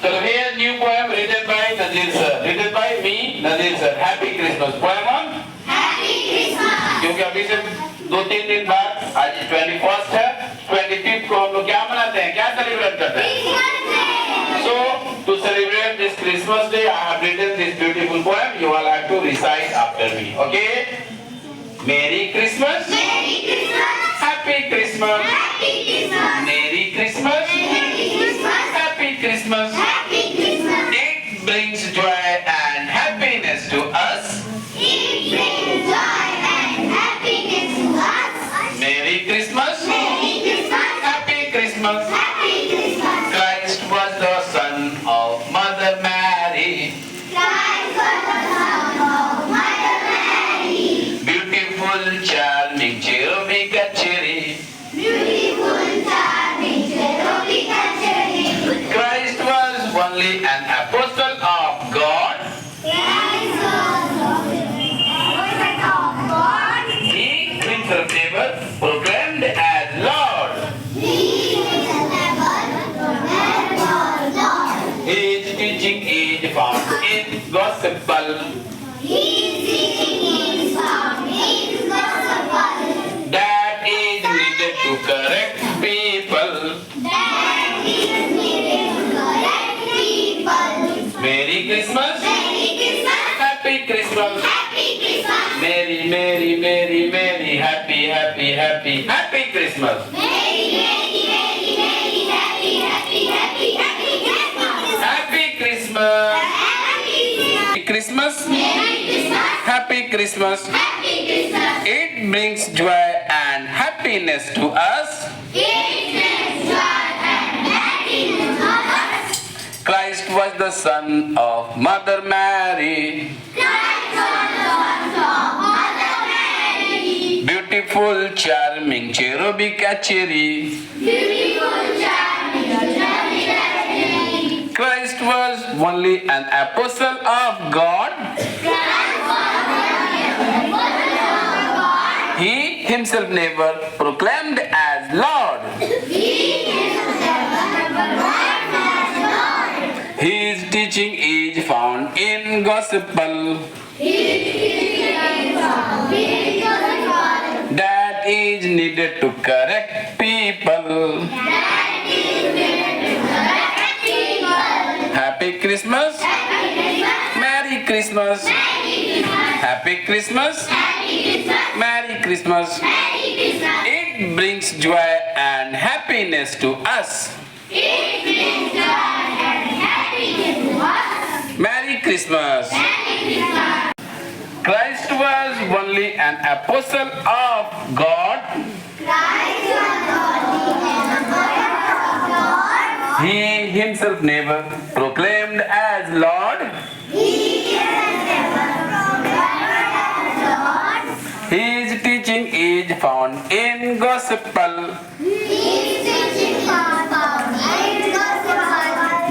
So here new poem written by Nadir sir. Written by me, Nadir sir. Happy Christmas. Poem on? Happy Christmas. क्योंकि अभी से 2-3 दिन बाद आज 21st है, 25th को हम लोग क्या मनाते हैं, क्या सेलिब्रेट करते हैं? So to celebrate this Christmas day, I have written this beautiful poem. You all have to recite after me. Okay? Merry Christmas. Merry Christmas. Happy Christmas. Happy Christmas. Merry Christmas. Merry Christmas. Happy Christmas. Happy Christmas. It brings joy and happiness to us. It brings joy and happiness to us. Merry Christmas. Merry Christmas. Happy Christmas. Happy Christmas. Christ was the son of Mother Mary. Christ was the Son of Mother Mary. Beautiful, charming, cherubic, cherry. Beautiful, charming, cherubic cherry. Christ was only an apostle of God. Christ was the of God. He himself never proclaimed as Lord. He is never Lord. His teaching is found in gospel. His teaching is found in gospel. That is needed to correct people. That is needed to correct people. Merry Christmas. Merry Christmas. Happy Christmas. Happy Christmas. Merry, merry, merry, merry, happy, happy, happy, happy Christmas. Merry, merry, merry, merry, happy, happy, happy, happy Christmas. Happy Christmas. Happy Christmas. Christmas. Merry Christmas. Happy Christmas. Happy Christmas. It brings joy and happiness to us. It brings joy and happiness to us. Christ was the son of Mother Mary. Christ was the Son of Mother Mary. Beautiful, charming, cherubic, cherry. Beautiful, charming, cherubic cherry. Christ was only an apostle of God. Christ was the Son of God. He himself never proclaimed as Lord. He is never as Lord. His teaching is found in gospel. That is needed to correct people. Happy Christmas. Merry Christmas. Happy Christmas. Merry Christmas. It brings joy and happiness to us. Merry Christmas. Christ was only an apostle of God. He himself never proclaimed as Lord. His teaching is found in gospel.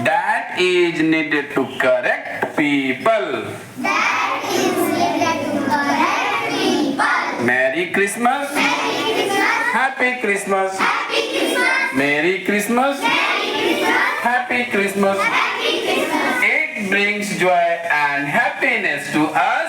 That is needed to correct people. Merry Christmas. Happy Christmas. Merry Christmas. Happy Christmas. It brings joy and happiness to us.